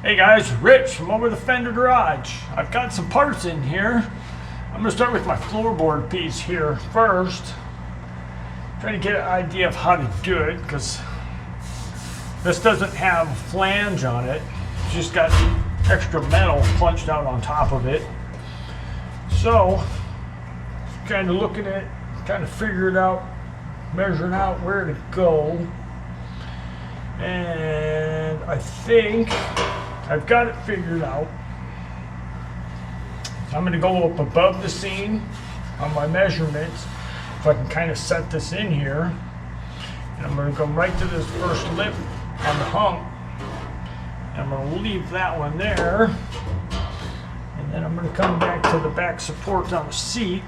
Hey guys, Rich from over the Fender Garage. I've got some parts in here. I'm going to start with my floorboard piece here first. Trying to get an idea of how to do it because this doesn't have a flange on it. It's just got extra metal punched out on top of it. So, kind of looking at it, trying to figure it out, measuring out where to go. And I think I've got it figured out. So I'm going to go up above the seam on my measurements if I can kind of set this in here. And I'm going to go right to this first lip on the hump. And I'm going to leave that one there. And then I'm going to come back to the back support on the seat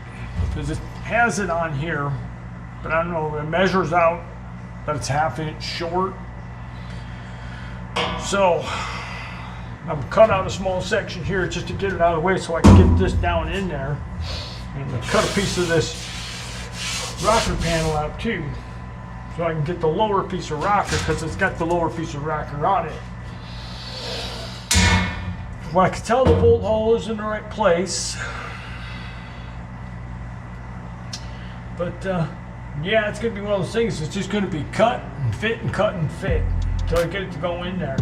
because it has it on here, but I don't know, it measures out that it's ½ inch short. So I'm gonna cut out a small section here just to get it out of the way so I can get this down in there. And I'm gonna cut a piece of this rocker panel out too, so I can get the lower piece of rocker because it's got the lower piece of rocker on it. Well, I can tell the bolt hole is in the right place. But yeah, it's gonna be one of those things. It's just gonna be cut and fit and cut and fit until I get it to go in there.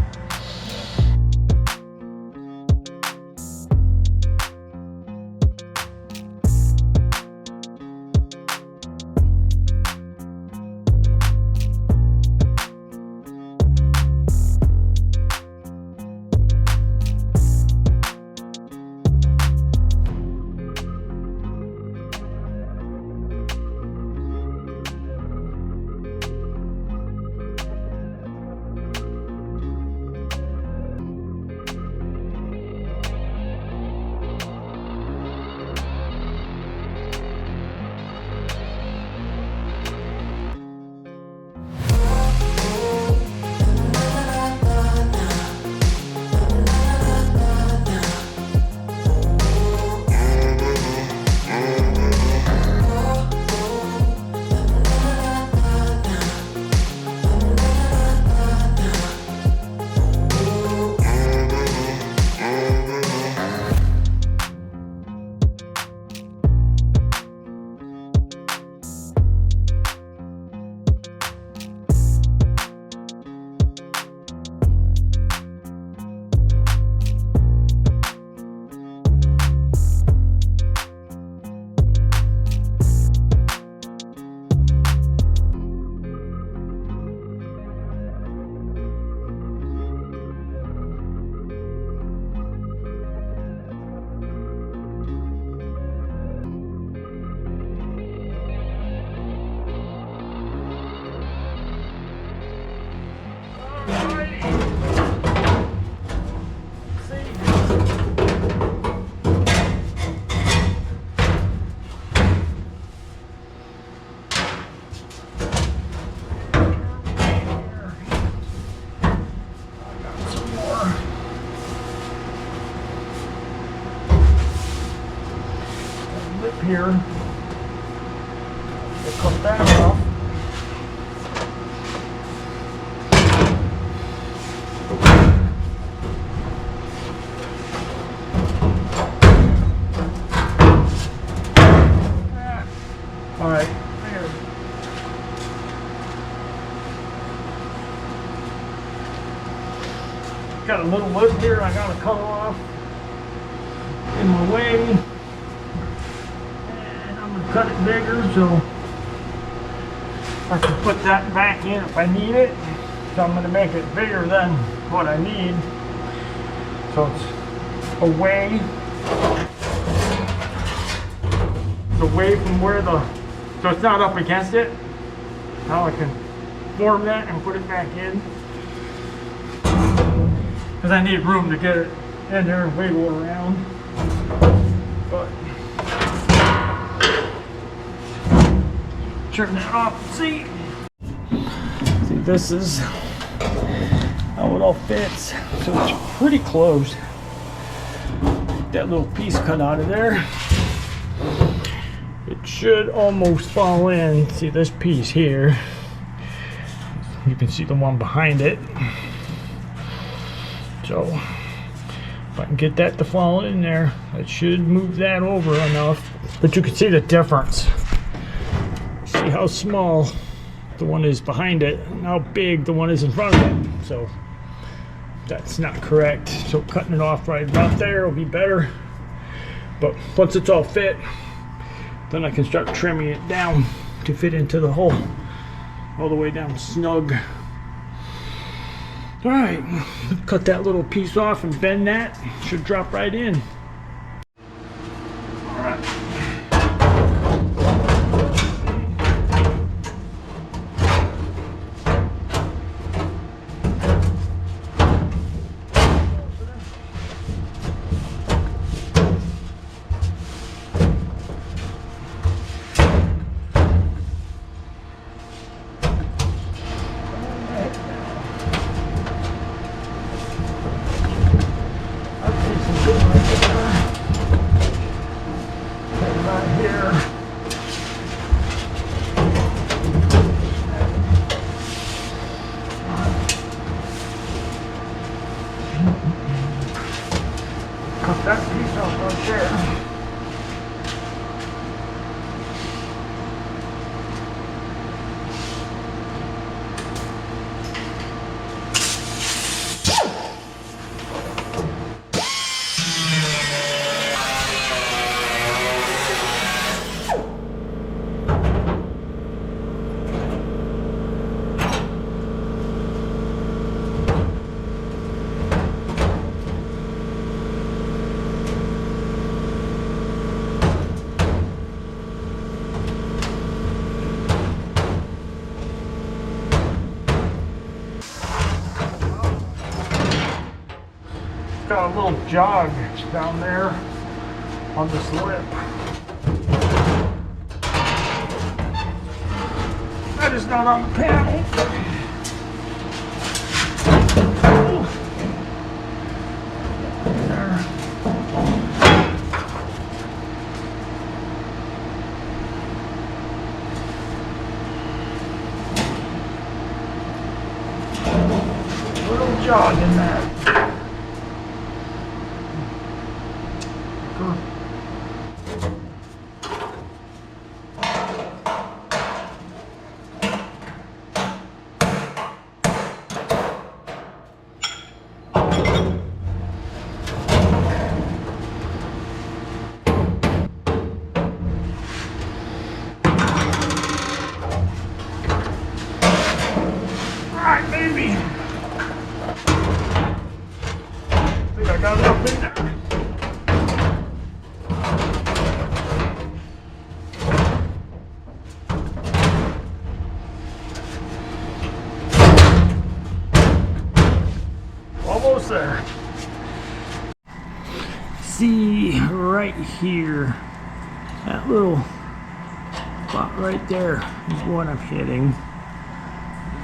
Here, we'll cut that off. All right, there. Got a little lip here I gotta cut off in my way. Cut it bigger so I can put that back in if I need it. So I'm going to make it bigger than what I need. So it's away from where so it's not up against it. Now I can form that and put it back in. Because I need room to get it in there and wiggle around. But turn that off and see. See, this is how it all fits. So it's pretty close. That little piece cut out of there. It should almost fall in. See this piece here. You can see the one behind it. So So if I can get that to fall in there, that should move that over enough. But you can see the difference. See how small the one is behind it and how big the one is in front of it. So that's not correct. So cutting it off right about there will be better. But once it's all fit, then I can start trimming it down to fit into the hole all the way down snug. All right, cut that little piece off and bend that. Should drop right in. All right. Cut that piece off right there. Got a little jog down there on this lip. That is not on the panel. There. Little jog in there. Alright, baby. I think I got enough in there. Almost there. See right here, that little spot right there is what I'm hitting.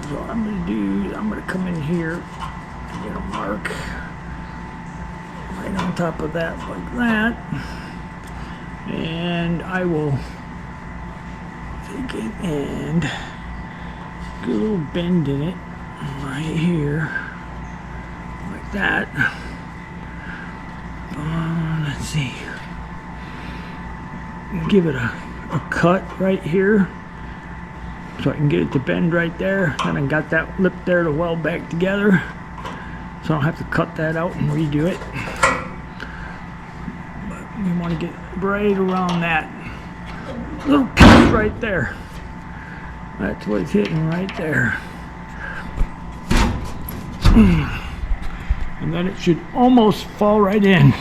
So what I'm going to do is I'm going to come in here and get a mark right on top of that like that, and I will take it and get a little bend in it right here like that. Let's see, give it a cut right here so I can get it to bend right there. Then I got that lip there to weld back together, so I don't have to cut that out and redo it. But we want to get right around that little piece right there. That's what it's hitting right there. And then it should almost fall right in.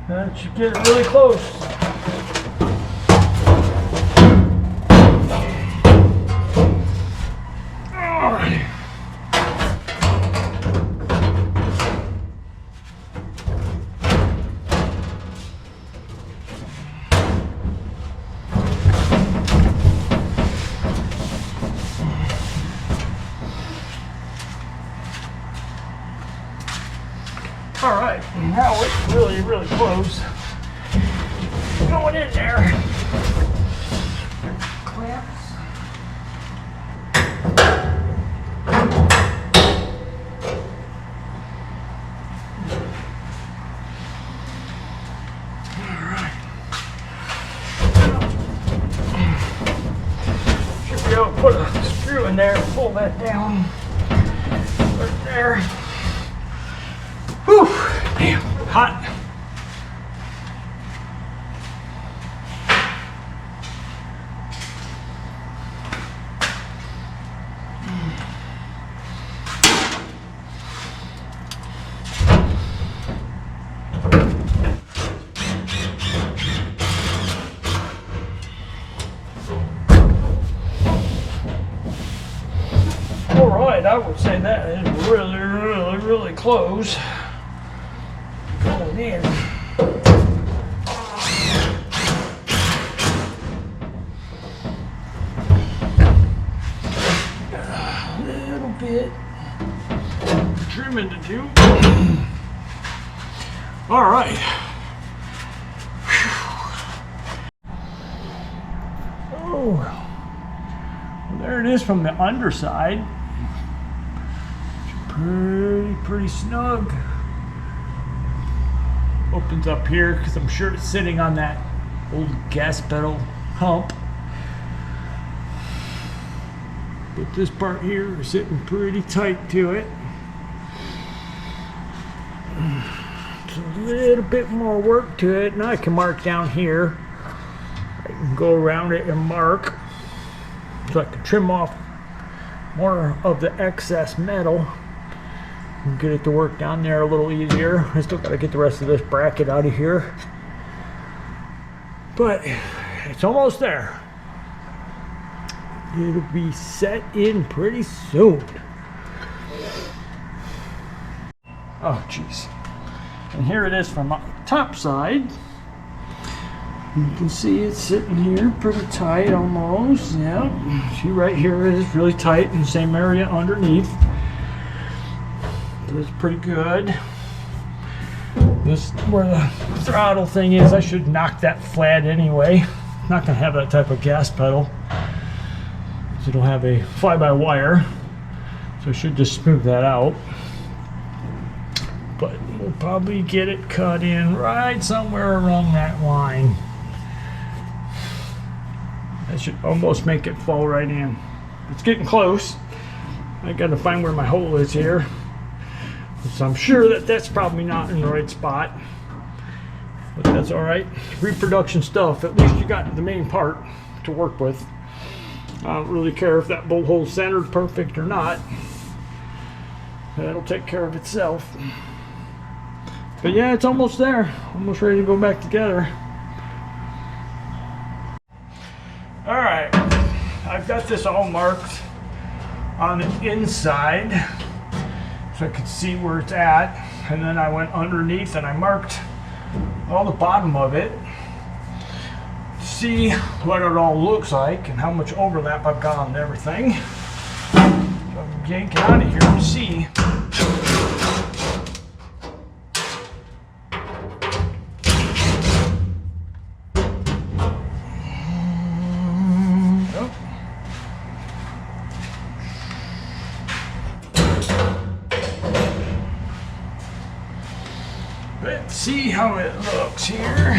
That should get really close. All right, now it's really, really close. Going in there. Clamps. All right. Should be able to put a screw in there and pull that down. Right there. Whew, damn, hot. All right, I would say that is really, really, really close. Going in. A little bit trimming to do. All right. Oh, well, there it is from the underside. Pretty snug. Opens up here because I'm sure it's sitting on that old gas pedal hump. But this part here is sitting pretty tight to it. It's a little bit more work to it. Now I can mark down here. I can go around it and mark so I can trim off more of the excess metal and get it to work down there a little easier. I still got to get the rest of this bracket out of here, but it's almost there. It'll be set in pretty soon. Oh jeez. And here it is from the top side. You can see it's sitting here pretty tight almost. Yeah, see right here it is really tight in the same area underneath. It's pretty good. This where the throttle thing is, I should knock that flat anyway. I'm not gonna have that type of gas pedal. So it'll have a fly-by-wire. So I should just smooth that out. But we'll probably get it cut in right somewhere along that line. That should almost make it fall right in. It's getting close. I gotta find where my hole is here. So I'm sure that that's probably not in the right spot, but that's all right. Reproduction stuff. At least you got the main part to work with. I don't really care if that bolt hole's centered perfect or not. That'll take care of itself. But yeah, it's almost there. Almost ready to go back together. All right, I've got this all marked on the inside, so I could see where it's at, and then I went underneath and I marked all the bottom of it to see what it all looks like and how much overlap I've got on everything. So I'm yanking out of here to see. Let's see how it looks here.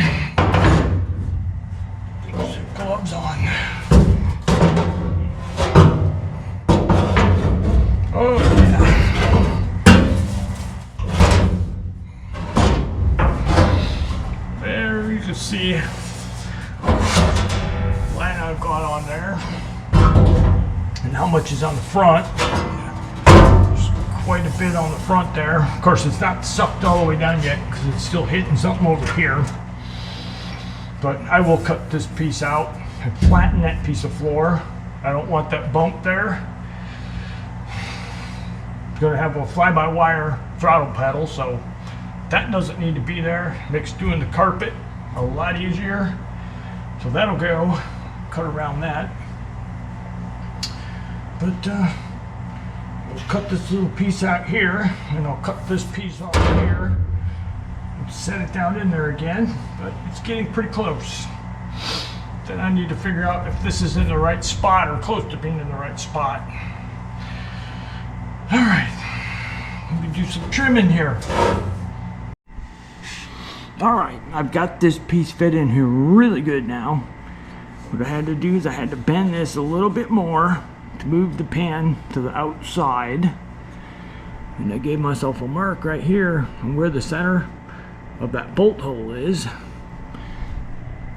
Put some gloves on. Oh yeah. There you can see the line I've got on there and how much is on the front. Just quite a bit on the front there. Of course, it's not sucked all the way down yet because it's still hitting something over here. But I will cut this piece out and flatten that piece of floor. I don't want that bump there. It's going to have a fly-by-wire throttle pedal, so that doesn't need to be there. Makes doing the carpet a lot easier. So that'll go. Cut around that. But we'll cut this little piece out here, and I'll cut this piece off here and set it down in there again. But it's getting pretty close. Then I need to figure out if this is in the right spot or close to being in the right spot. All right, let me do some trimming here. All right, I've got this piece fit in here really good now. What I had to do is I had to bend this a little bit more to move the pin to the outside. And I gave myself a mark right here on where the center of that bolt hole is.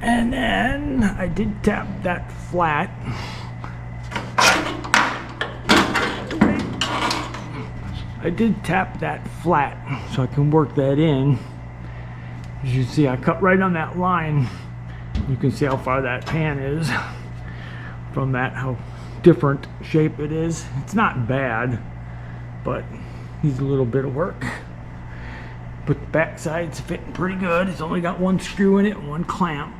And then I did tap that flat. I did tap that flat so I can work that in. As you see, I cut right on that line. You can see how far that pan is from that, how different shape it is. It's not bad, but needs a little bit of work. But the back side's fitting pretty good. It's only got one screw in it and one clamp.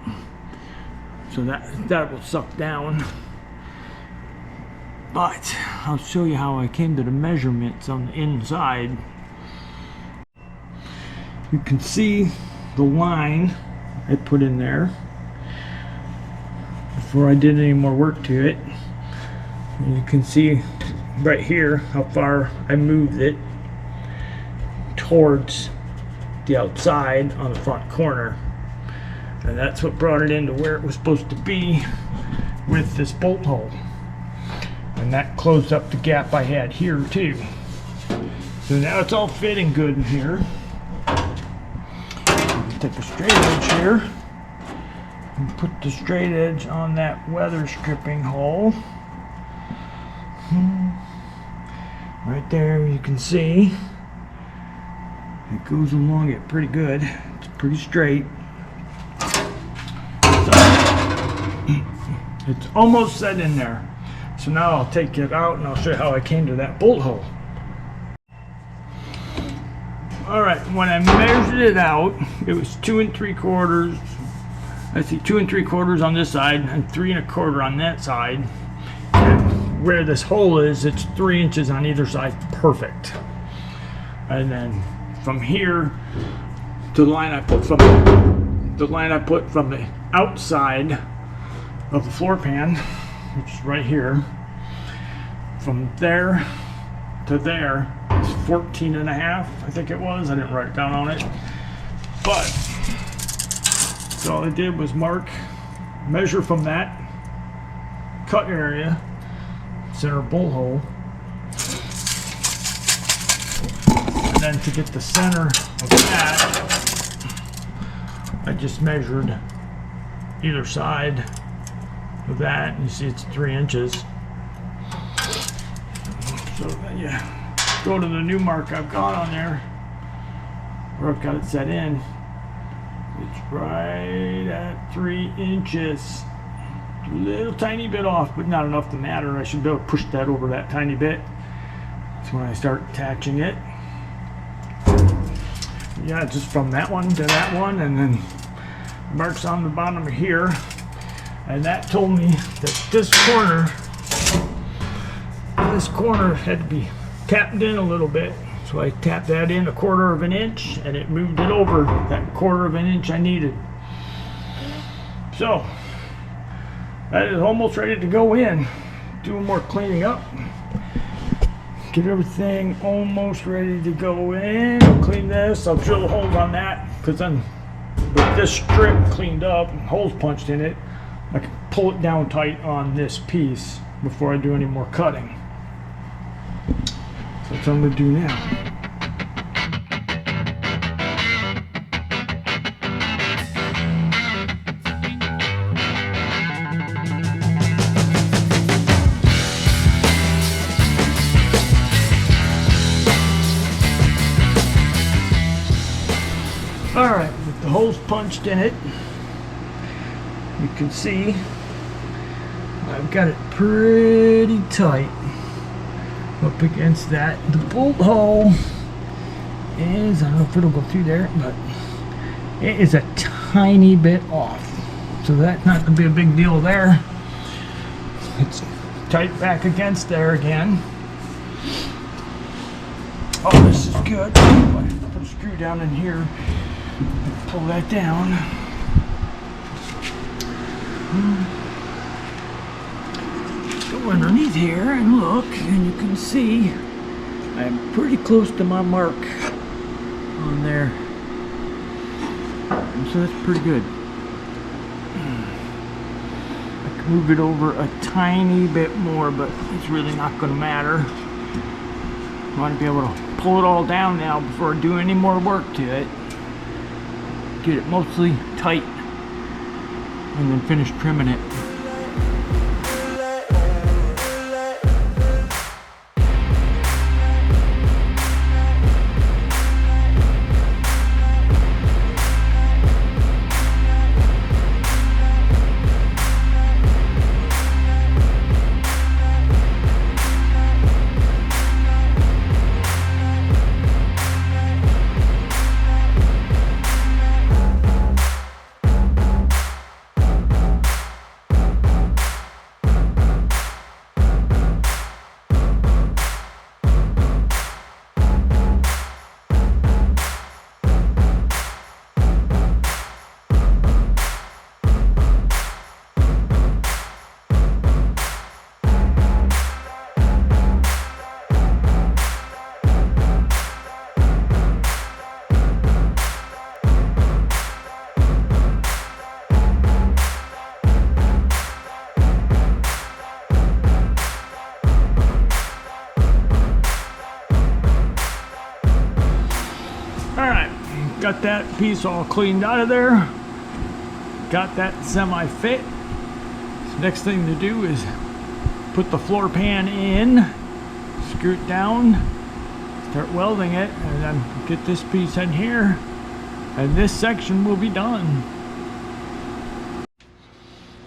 So that will suck down. But I'll show you how I came to the measurements on the inside. You can see the line I put in there before I did any more work to it. And you can see right here how far I moved it towards the outside on the front corner. And that's what brought it into where it was supposed to be with this bolt hole. And that closed up the gap I had here too. So now it's all fitting good in here. Take a straight edge here and put the straight edge on that weather stripping hole. Right there you can see it goes along it pretty good. It's pretty straight. So, it's almost set in there. So now I'll take it out and I'll show you how I came to that bolt hole. Alright, when I measured it out, it was 2 3/4. I see 2 3/4 on this side and 3 1/4 on that side. And where this hole is, it's 3 inches on either side, perfect. And then from here to the line I put from the outside of the floor pan, which is right here, from there to there is 14 1/2, I think it was. I didn't write it down on it, but so all I did was measure from that cut area, center bolt hole, and then to get the center of that, I just measured either side of that. You see it's 3 inches. So then you go to the new mark I've got on there, where I've got it set in. It's right at 3 inches. A little tiny bit off, but not enough to matter. I should be able to push that over that tiny bit. That's when I start attaching it. Yeah, just from that one to that one, and then marks on the bottom of here. And that told me that this corner had to be tapped in a little bit. So I tapped that in 1/4 of an inch, and it moved it over that 1/4 of an inch I needed. So that is almost ready to go in. Doing more cleaning up. Get everything almost ready to go in. I'll clean this. I'll drill the holes on that, because then with this strip cleaned up and holes punched in it, I can pull it down tight on this piece before I do any more cutting. So that's what I'm going to do now. Alright, with the holes punched in it, you can see I've got it pretty tight up against that. The bolt hole is, I don't know if it'll go through there, but it is a tiny bit off. So that's not going to be a big deal there. It's tight back against there again. Oh, this is good. Put a screw down in here. Pull that down. Go underneath here and look, and you can see I'm pretty close to my mark on there. And so that's pretty good. I can move it over a tiny bit more, but it's really not going to matter. I want to be able to pull it all down now before I do any more work to it. Get it mostly tight and then finish trimming it. Got that piece all cleaned out of there. Got that semi-fit. So next thing to do is put the floor pan in, screw it down, start welding it, and then get this piece in here, and this section will be done.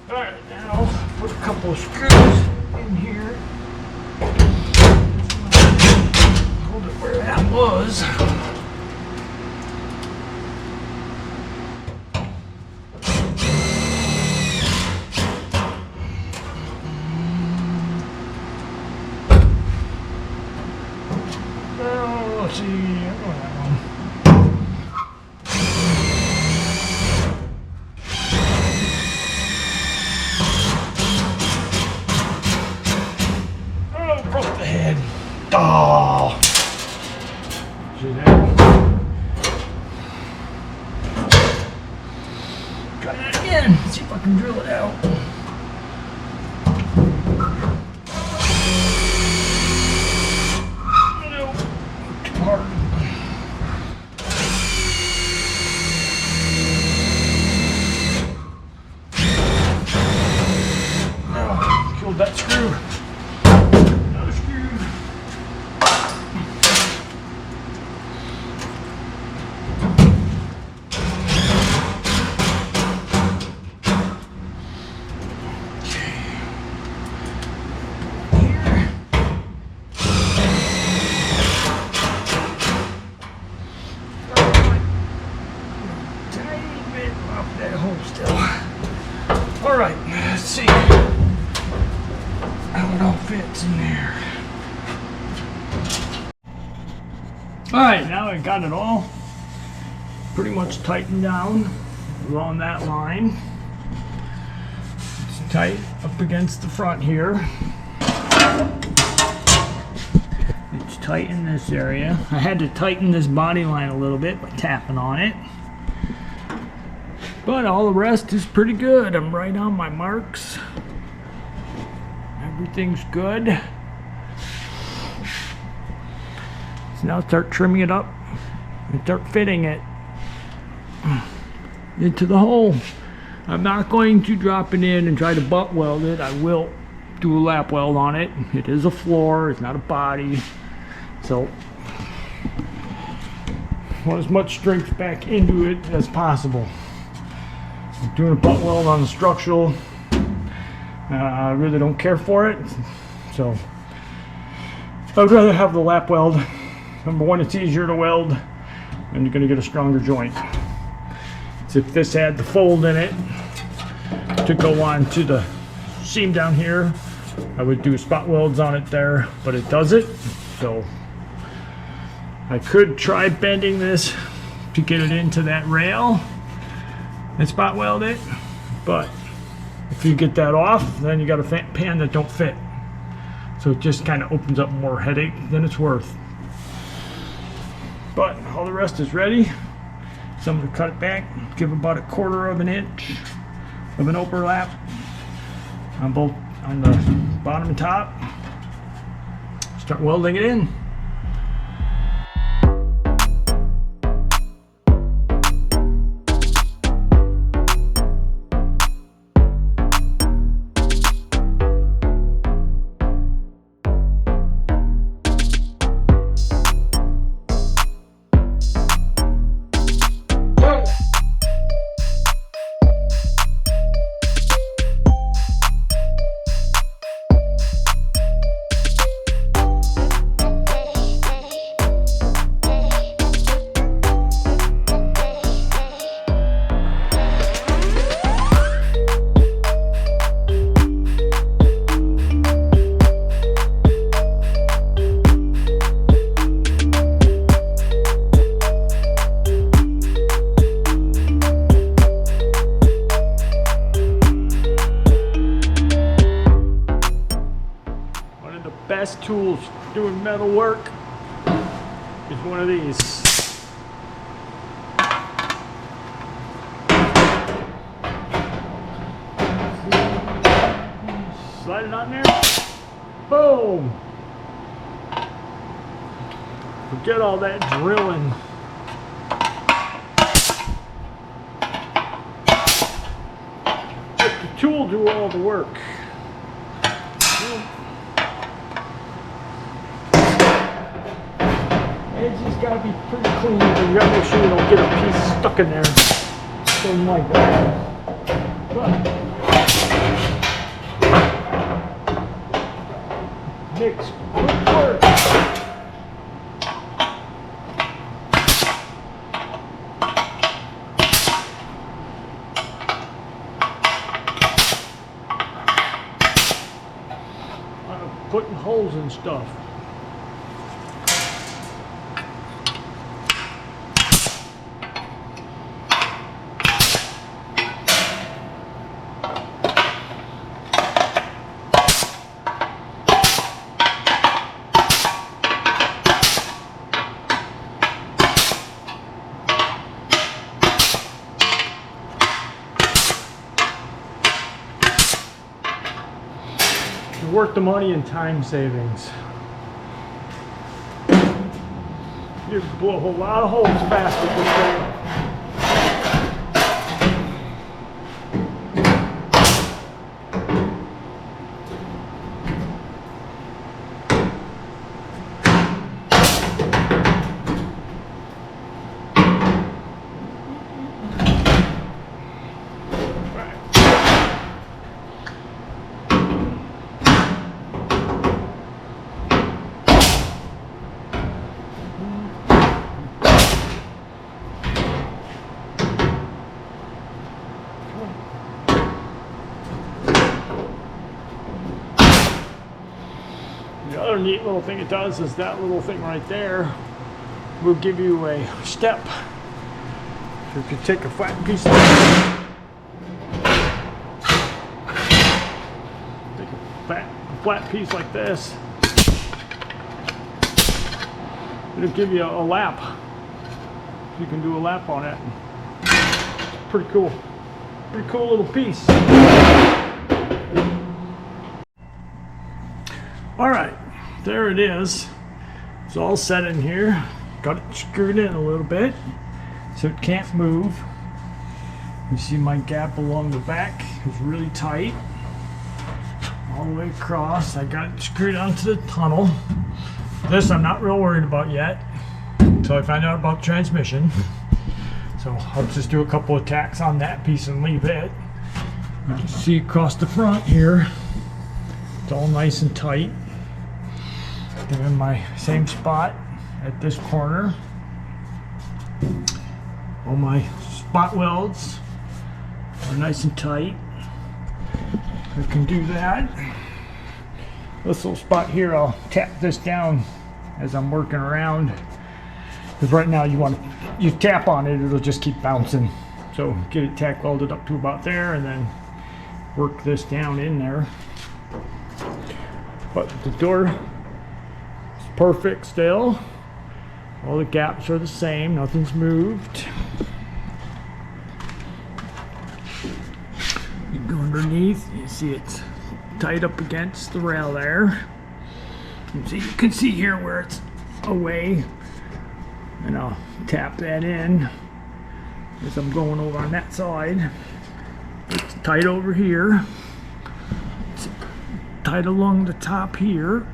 Alright, now put a couple of screws in here. Hold it where that was. Let's see, oh, that one. Oh, broke the head. Oh. See that? Try that again. See if I can drill it out. Killed that screw. Another screw. Alright, let's see how it all fits in there. Alright, now I got it all pretty much tightened down along that line. It's tight up against the front here. It's tight in this area. I had to tighten this body line a little bit by tapping on it. But all the rest is pretty good. I'm right on my marks. Everything's good. So now start trimming it up and start fitting it into the hole. I'm not going to drop it in and try to butt weld it. I will do a lap weld on it. It is a floor, it's not a body. So want as much strength back into it as possible. I'm doing a butt weld on the structural. I really don't care for it, so I would rather have the lap weld. Number one, it's easier to weld, and you're going to get a stronger joint. So if this had the fold in it to go on to the seam down here, I would do spot welds on it there, but it doesn't. So I could try bending this to get it into that rail and spot weld it, but if you get that off, then you got a pan that don't fit. So it just kind of opens up more headache than it's worth. But all the rest is ready. So I'm going to cut it back, give about 1/4 of an inch of an overlap on both, on the bottom and top. Start welding it in. Best tools doing metal work is one of these. Slide it on there. Boom. Forget all that drilling. Let the tool do all the work. Edges gotta be pretty clean, but you gotta make sure you don't get a piece stuck in there. Something like that. But makes quick work. I'm putting holes in stuff. Worth the money and time savings. You blow a whole lot of holes fast with this thing. The other neat little thing it does is that little thing right there will give you a step. So if you take a flat piece of take a flat piece like this, it'll give you a lap. You can do a lap on it. It's pretty cool. Pretty cool little piece. All right, there it is. It's all set in here. Got it screwed in a little bit so it can't move. You see my gap along the back is really tight. All the way across. I got it screwed onto the tunnel. This I'm not real worried about yet. until I find out about transmission. So I'll just do a couple of tacks on that piece and leave it. You can see across the front here, it's all nice and tight. I'm in my same spot at this corner. All my spot welds are nice and tight. I can do that. This little spot here, I'll tap this down as I'm working around. Because right now you tap on it, it'll just keep bouncing. So get it tack welded up to about there and then work this down in there. But the door is perfect still. All the gaps are the same, nothing's moved. You go underneath, you see it's tight up against the rail there. You can see here where it's away. And I'll tap that in as I'm going over on that side. It's tight over here. It's tight along the top here.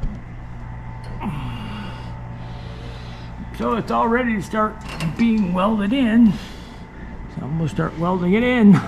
So it's all ready to start being welded in. So I'm going to start welding it in.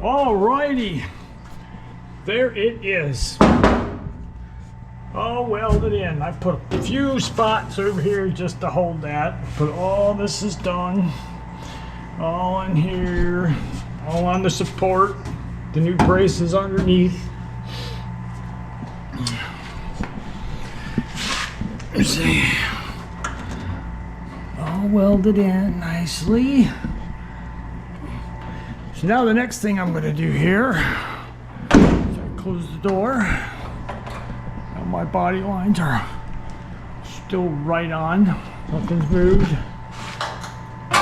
Alrighty, there it is, all welded in. I put a few spots over here just to hold that, but all this is done, all in here, all on the support, the new braces underneath. Let's see, all welded in nicely. So now the next thing I'm going to do here is I close the door. Now my body lines are still right on. Nothing's moved.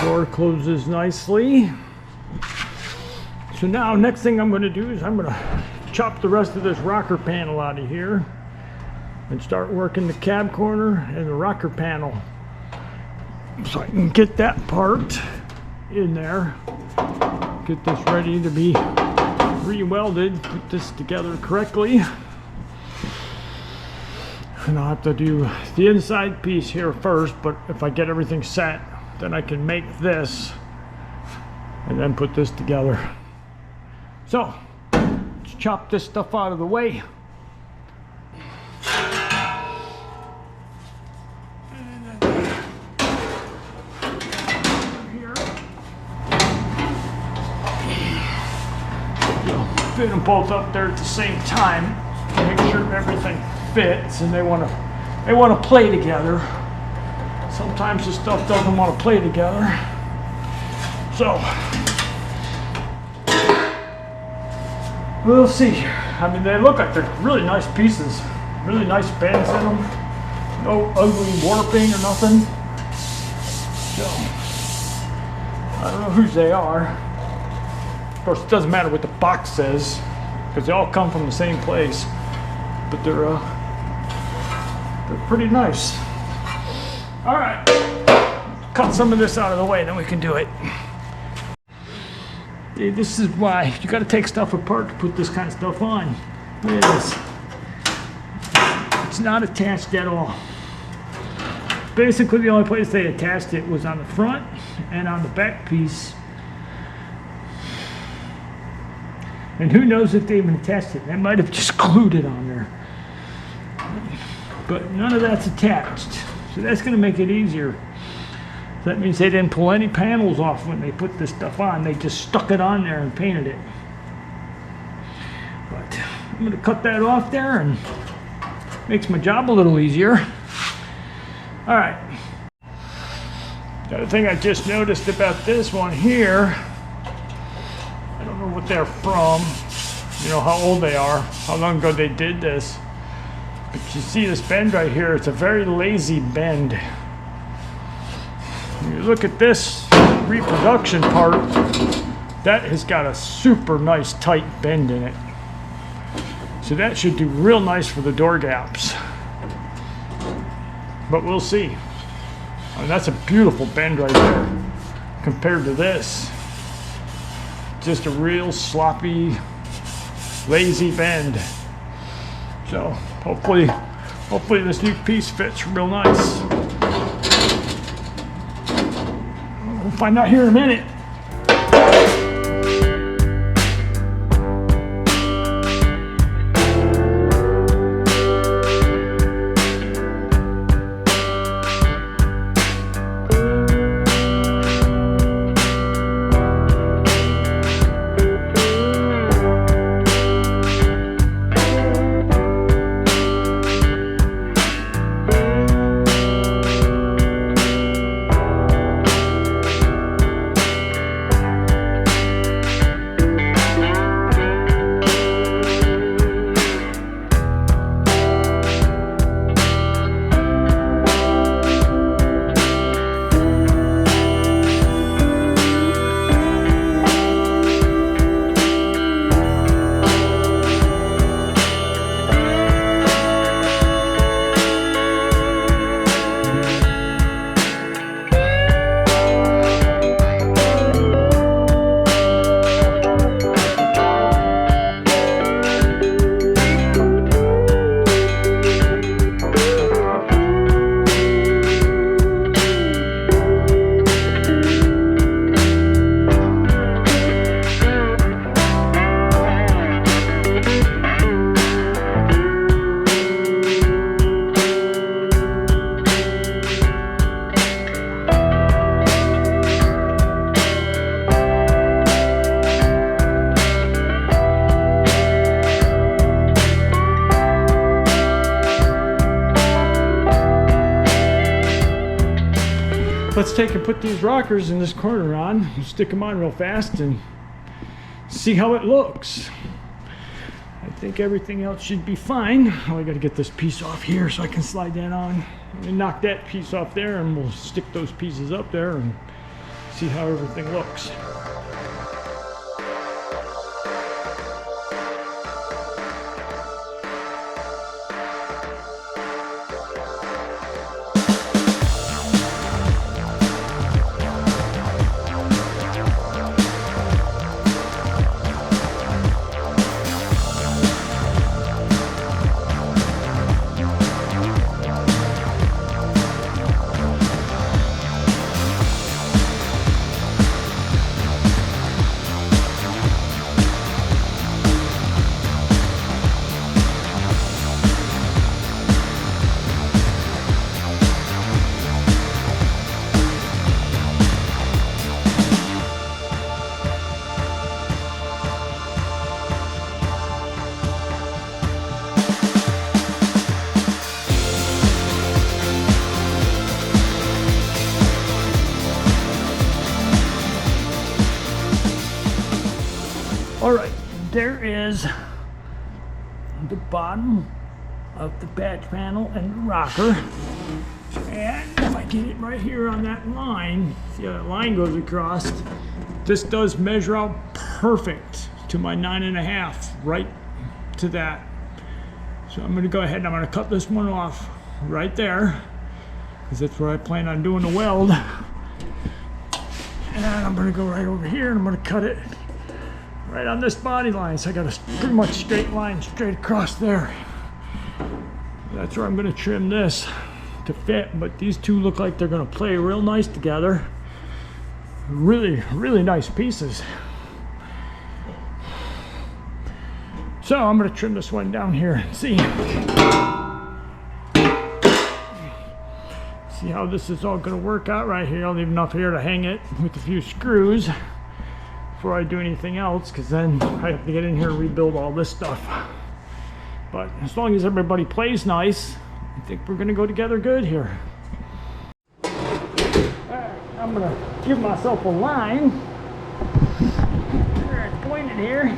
Door closes nicely. So now next thing I'm going to do is I'm going to chop the rest of this rocker panel out of here and start working the cab corner and the rocker panel so I can get that part in there, get this ready to be re-welded, put this together correctly. And I'll have to do the inside piece here first, but if I get everything set, then I can make this and then put this together. So let's chop this stuff out of the way. Fit them both up there at the same time, make sure everything fits, and they want to play together. Sometimes the stuff doesn't want to play together, so we'll see. I mean, they look like they're really nice pieces, really nice bends in them, no ugly warping or nothing. So I don't know whose they are. Of course, it doesn't matter what the box says because they all come from the same place, but they're pretty nice. All right, cut some of this out of the way, then we can do it. This is why you got to take stuff apart to put this kind of stuff on. Look at this. It's not attached at all. Basically, the only place they attached it was on the front and on the back piece. And who knows if they even attached it. They might have just glued it on there. But none of that's attached. So that's going to make it easier. That means they didn't pull any panels off when they put this stuff on. They just stuck it on there and painted it. But I'm going to cut that off there, and makes my job a little easier. All right. The other thing I just noticed about this one here, I don't know what they're from, you know, how old they are, how long ago they did this. But you see this bend right here, it's a very lazy bend. When you look at this reproduction part, that has got a super nice tight bend in it. So that should do real nice for the door gaps. But we'll see. I mean, that's a beautiful bend right there compared to this. Just a real sloppy, lazy bend. So hopefully this new piece fits real nice. We'll find out here in a minute. Let's take and put these rockers in this corner on. We'll stick them on real fast and see how it looks. I think everything else should be fine. Oh, I gotta get this piece off here so I can slide that on. And knock that piece off there, and we'll stick those pieces up there and see how everything looks. All right, there is the bottom of the badge panel and the rocker. And if I get it right here on that line, see how that line goes across, this does measure out perfect to my 9.5, right to that. So I'm gonna go ahead and I'm gonna cut this one off right there, because that's where I plan on doing the weld. And I'm gonna go right over here and I'm gonna cut it right on this body line. So I got a pretty much straight line straight across there. That's where I'm gonna trim this to fit, but these two look like they're gonna play real nice together. Really, really nice pieces. So I'm gonna trim this one down here and see how this is all gonna work out right here. I'll leave enough here to hang it with a few screws before I do anything else, because then I have to get in here and rebuild all this stuff. But as long as everybody plays nice, I think we're gonna go together good here. Alright, I'm gonna give myself a line. There, it's pointed here.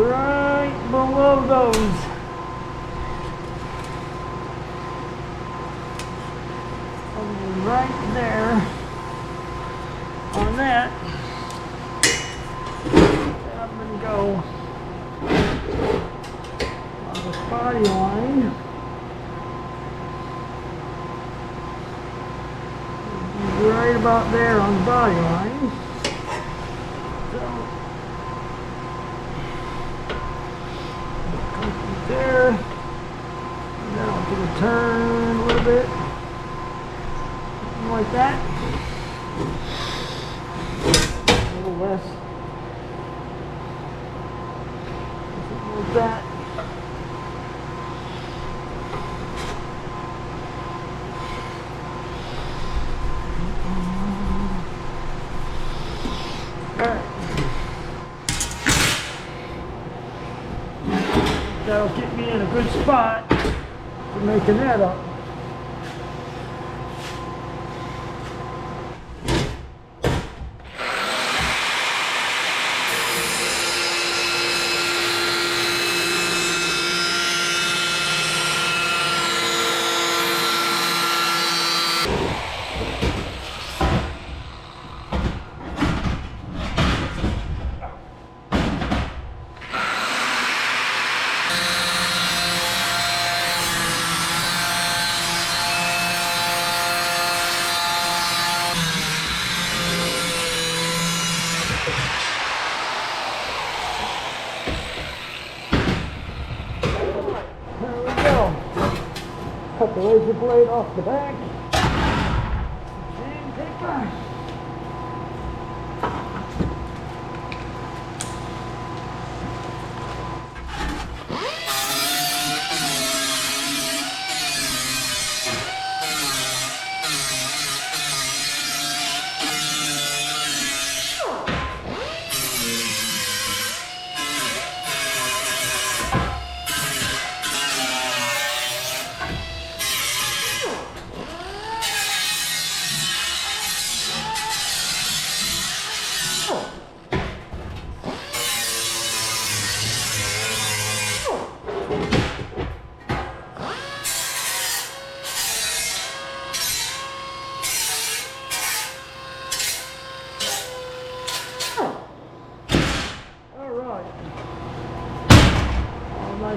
Right below those. Right there on that. And I'm going to go on the body line. Right about there on the body line. So, come through there. And then I'm going to turn a little bit. Like that. A little less. Like that. Alright. That'll get me in a good spot for making that up. Cut the razor blade off the back. And take off.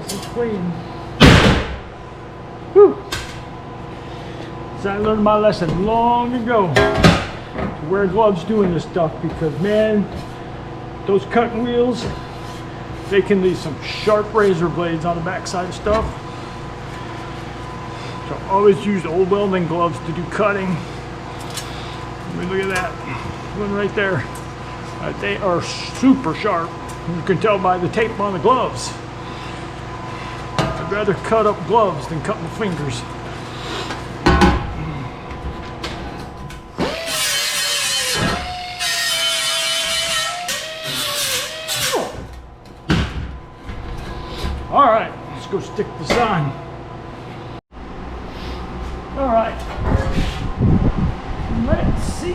nice and clean. Whew. So I learned my lesson long ago to wear gloves doing this stuff, because man, those cutting wheels, they can leave some sharp razor blades on the backside of stuff. So always use old welding gloves to do cutting. I mean, look at that one right there. They are super sharp. You can tell by the tape on the gloves. I'd rather cut up gloves than cut my fingers. All right, let's go stick this on. All right, let's see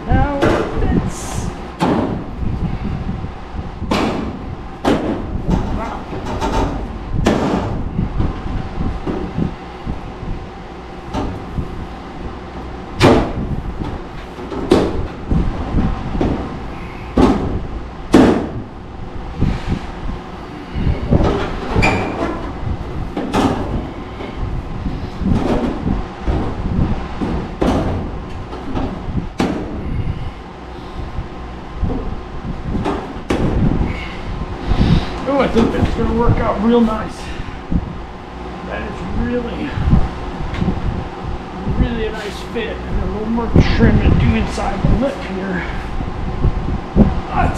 how it fits. Oh, I think that's going to work out real nice. That is really a nice fit. And a little more trim to do inside the lip here. But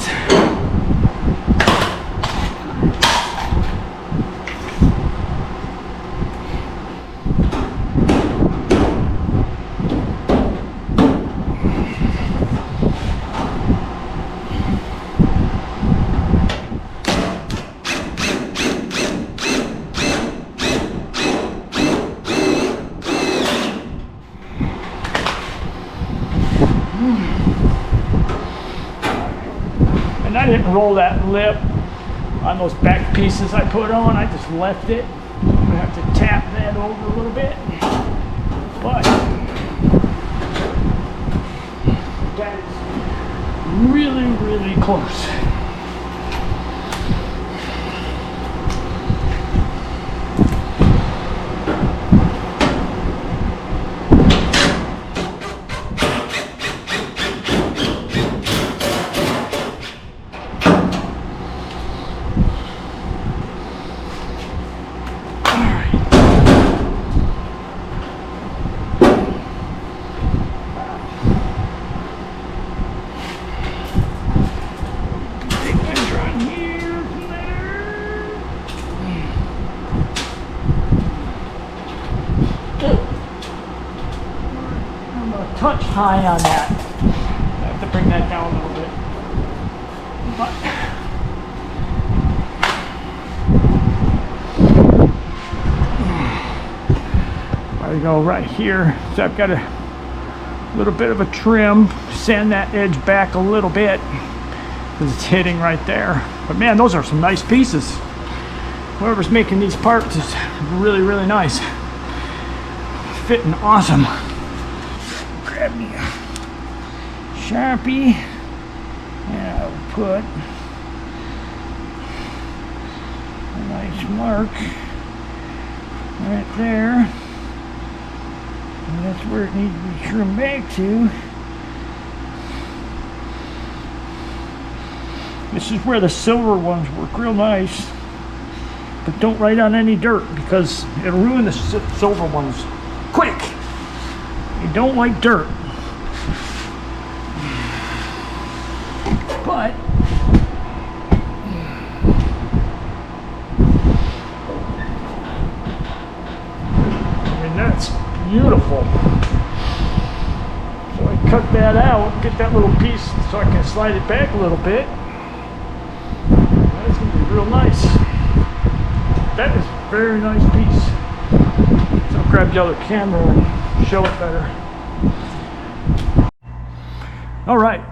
and I didn't roll that lip on those back pieces I put on. I just left it. I'm gonna have to tap that over a little bit. But that is really close. Touch high on that. I have to bring that down a little bit. But I go right here. So I've got a little bit of a trim, sand that edge back a little bit because it's hitting right there. But man, those are some nice pieces. Whoever's making these parts is really nice. Fitting awesome. Grab me a Sharpie and I'll put a nice mark right there, and that's where it needs to be trimmed back to. This is where the silver ones work real nice, but don't write on any dirt because it'll ruin the silver ones quick. You don't like dirt. But I mean, that's beautiful. So I cut that out, get that little piece so I can slide it back a little bit. That's gonna be real nice. That is a very nice piece. So I'll grab the other camera and show it better. All right,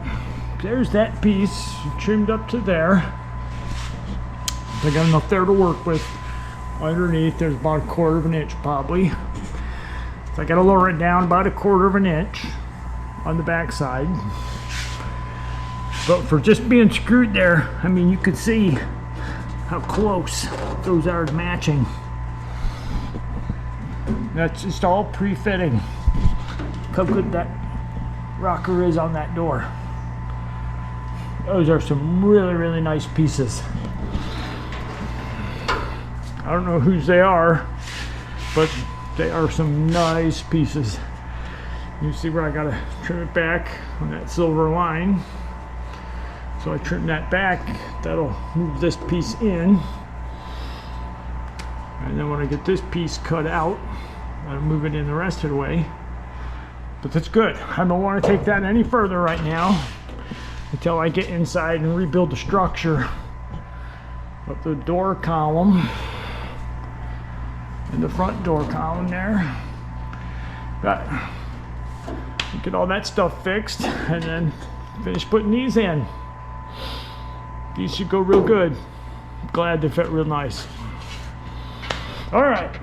there's that piece trimmed up to there. I got enough there to work with. Underneath there's about 1/4 of an inch probably. So I gotta lower it down about 1/4 of an inch on the back side. But for just being screwed there, I mean, you could see how close those are matching. That's just all pre-fitting. Look how good that rocker is on that door. Those are some really, really nice pieces. I don't know whose they are, but they are some nice pieces. You see where I gotta trim it back on that silver line. So I trim that back, that'll move this piece in. And then when I get this piece cut out, I'll move it in the rest of the way. But that's good. I don't want to take that any further right now until I get inside and rebuild the structure of the door column and the front door column there. But get all that stuff fixed and then finish putting these in. These should go real good. Glad they fit real nice. All right.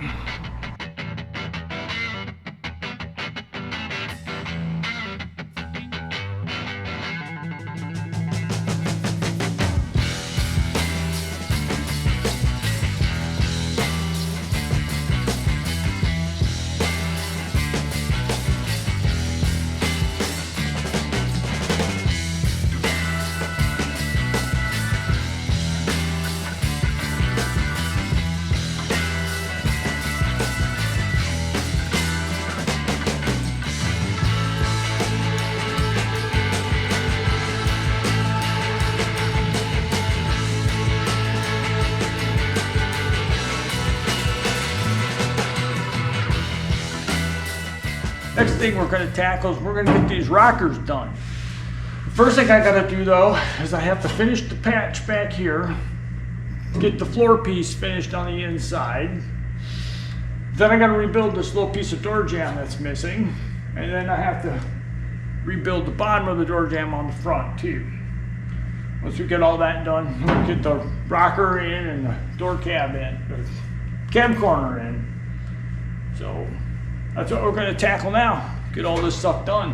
Next thing we're going to tackle is we're going to get these rockers done. The first thing I got to do though is I have to finish the patch back here, get the floor piece finished on the inside. Then I got to rebuild this little piece of door jamb that's missing, and then I have to rebuild the bottom of the door jamb on the front too. Once we get all that done, we'll get the rocker in and the door cab in, the cab corner in. So that's what we're going to tackle now. Get all this stuff done.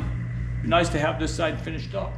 Be nice to have this side finished up.